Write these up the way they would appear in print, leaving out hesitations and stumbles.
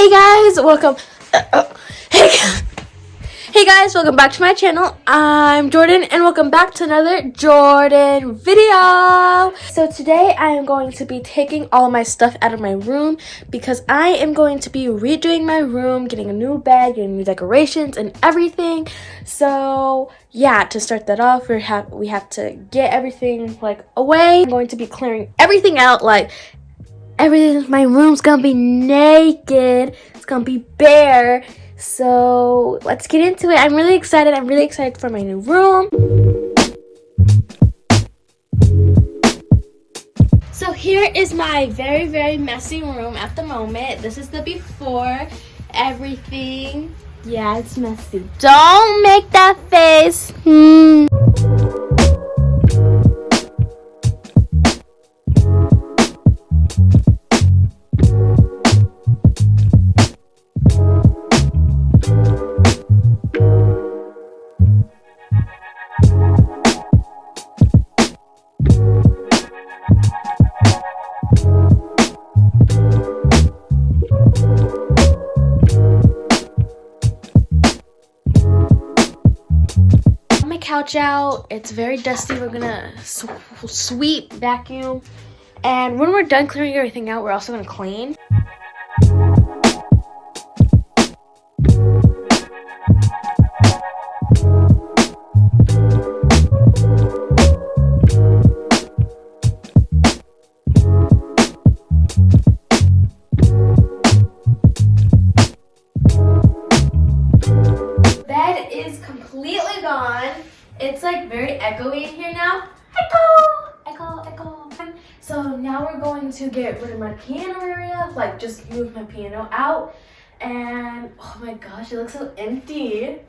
Hey guys, welcome. Hey guys, welcome back to my channel. I'm Jordyn and welcome back to another Jordyn video. So today I am going to be taking all of my stuff out of my room because I am going to be redoing my room, getting a new bed, getting new decorations and everything. So yeah, to start that off, we have to get everything like away. I'm going to be clearing everything out, like everything. My room's gonna be naked. It's gonna be bare. So let's get into it. I'm really excited. I'm really excited for my new room. So here is my very, very messy room at the moment. This is the before. Everything. Yeah, it's messy. Don't make that face. Couch out. It's very dusty. We're gonna sweep, vacuum, and when we're done clearing everything out, we're also gonna clean. Bed is completely gone. It's like very echoey in here now. Echo. So now we're going to get rid of my piano area, like just move my piano out. And oh my gosh, it looks so empty.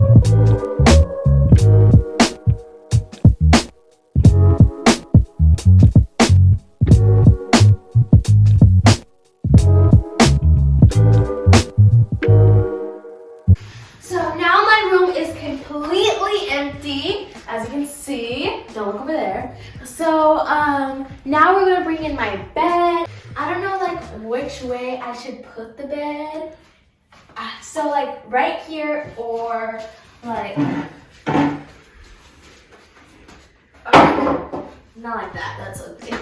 So now my room is completely empty. As you can see, don't look over there. So now we're gonna bring in my bed. I don't know like which way I should put the bed. So like right here or like not like that. That's okay.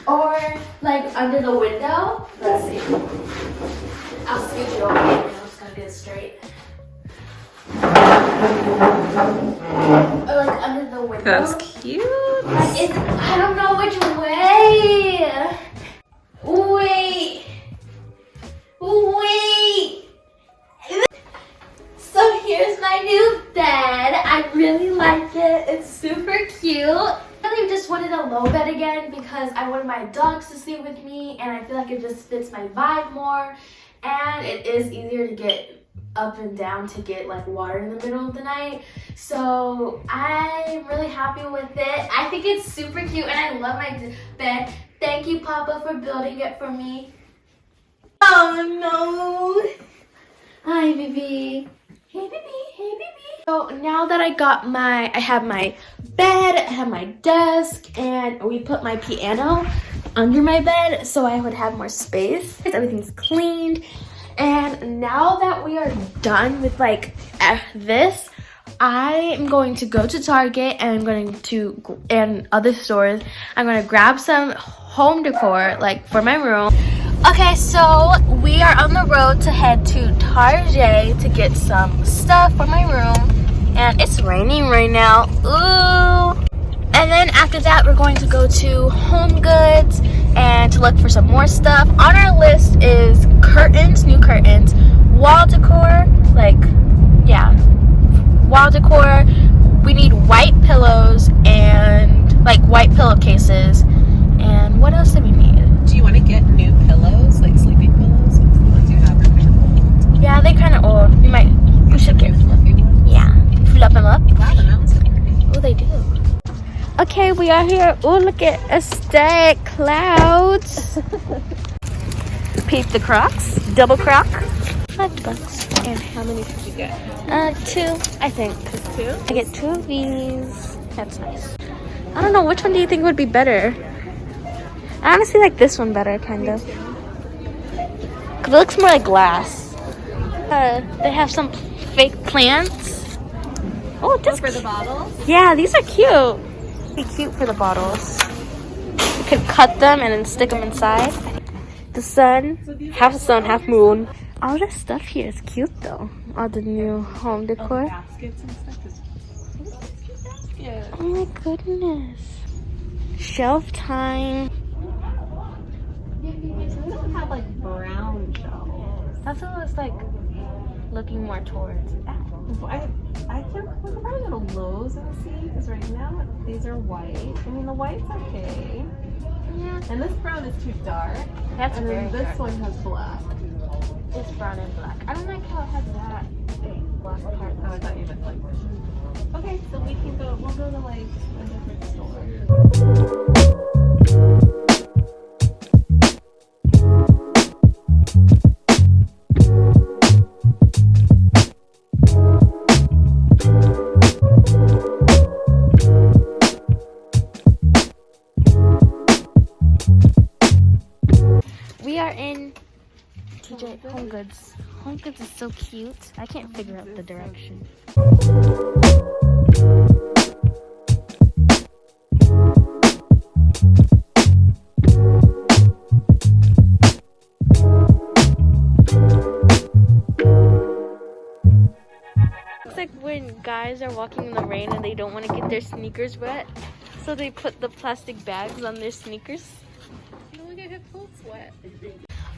Or like under the window. Let's see. I'll scooch it over. I'm just gonna get it straight. Or like under the window. That's cute. I don't know which way. Wait. So here's my new bed. I really like it. It's super cute. I really just wanted a low bed again because I wanted my dogs to sleep with me and I feel like it just fits my vibe more. And it is easier to get up and down to get like water in the middle of the night. So I'm really happy with it. I think it's super cute and I love my bed. Thank you, Papa, for building it for me. Oh no. Hi, baby. Hey, baby. So now that I have my bed, I have my desk, and we put my piano under my bed so I would have more space. Everything's cleaned. And now that we are done with like this, I am going to go to Target and I'm going to, and other stores, I'm going to grab some home decor like for my room. Okay, so we are on the road to head to Target to get some stuff for my room. And it's raining right now. Ooh. And then after that, we're going to go to HomeGoods and to look for some more stuff. On our list is curtains, new curtains, wall decor, wall decor. We need white pillows and like white pillowcases. And what else do we need? Do you want to get new pillows, like sleeping pillows? The ones you have are kind of old. Yeah, they're kind of old. We should get fluffy ones. Yeah, fluff them up. Wow, the mountains are pretty. Oh, they do. Okay, we are here. Oh, look at aesthetic clouds. Peep the Crocs, double croc. $5. And how many did you get? 2, I think. 2? I get 2 of these. That's nice. I don't know, which one do you think would be better? I honestly like this one better, kind of. It looks more like glass. They have some fake plants. Oh, this for the bottles? Yeah, these are cute. Be cute for the bottles. You could cut them and then stick them inside. The sun, half sun, half moon. All this stuff here is cute though. All the new home decor. Baskets and stuff. Basket. Oh my goodness. Shelf time. We don't have like brown shelves. That's what it's like looking more towards. I can't remember the Lowe's and see because right now these are white. I mean the white's okay. Yeah. And this brown is too dark. That's and very then this dark. one has black. It's brown and black. I don't like how it has that black part. Oh, I thought you meant like this. Okay, so we can go. We'll go to like a different store. We are in HomeGoods. HomeGoods is so cute. I can't figure out the direction. Looks like when guys are walking in the rain and they don't want to get their sneakers wet, so they put the plastic bags on their sneakers. You don't want to get your clothes wet.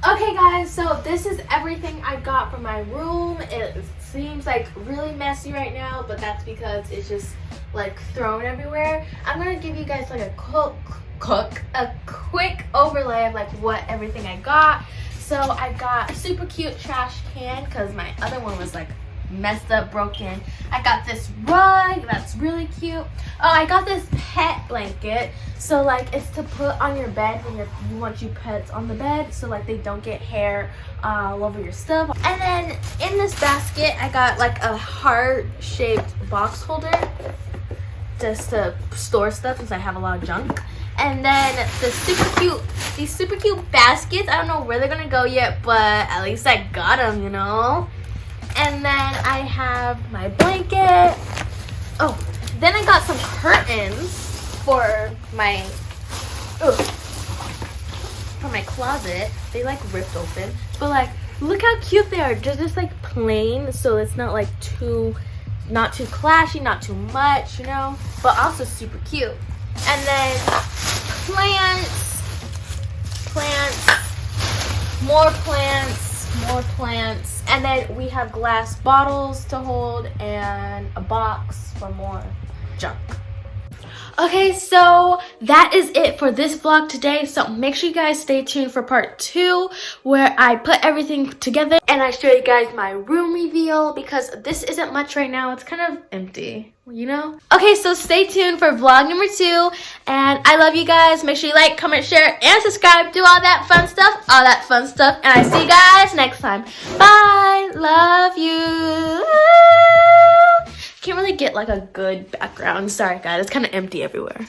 Okay guys, so this is everything I got from my room. It seems like really messy right now, but that's because it's just like thrown everywhere. I'm gonna give you guys like a quick overlay of like what everything I got. So I got a super cute trash can because my other one was like messed up, broken. I got this rug that's really cute. Oh, I got this pet blanket, so like it's to put on your bed when you want your pets on the bed, so like they don't get hair all over your stuff. And then in this basket I got like a heart-shaped box holder just to store stuff since I have a lot of junk. And then these super cute baskets. I don't know where they're gonna go yet, but at least I got them, you know. And then I have my blanket. Oh, then I got some curtains for my closet. They like ripped open, but like look how cute they are. They're just like plain, so it's not like not too clashy, not too much, you know, but also super cute. And then plants, more plants, and then we have glass bottles to hold and a box for more junk. Okay, so that is it for this vlog today. So make sure you guys stay tuned for part 2 where I put everything together and I show you guys my room reveal because this isn't much right now. It's kind of empty, you know? Okay, so stay tuned for vlog number 2 and I love you guys. Make sure you like, comment, share, and subscribe. Do all that fun stuff. And I see you guys next time. Bye. Love you. Can't really get like a good background. Sorry guys, it's kind of empty everywhere.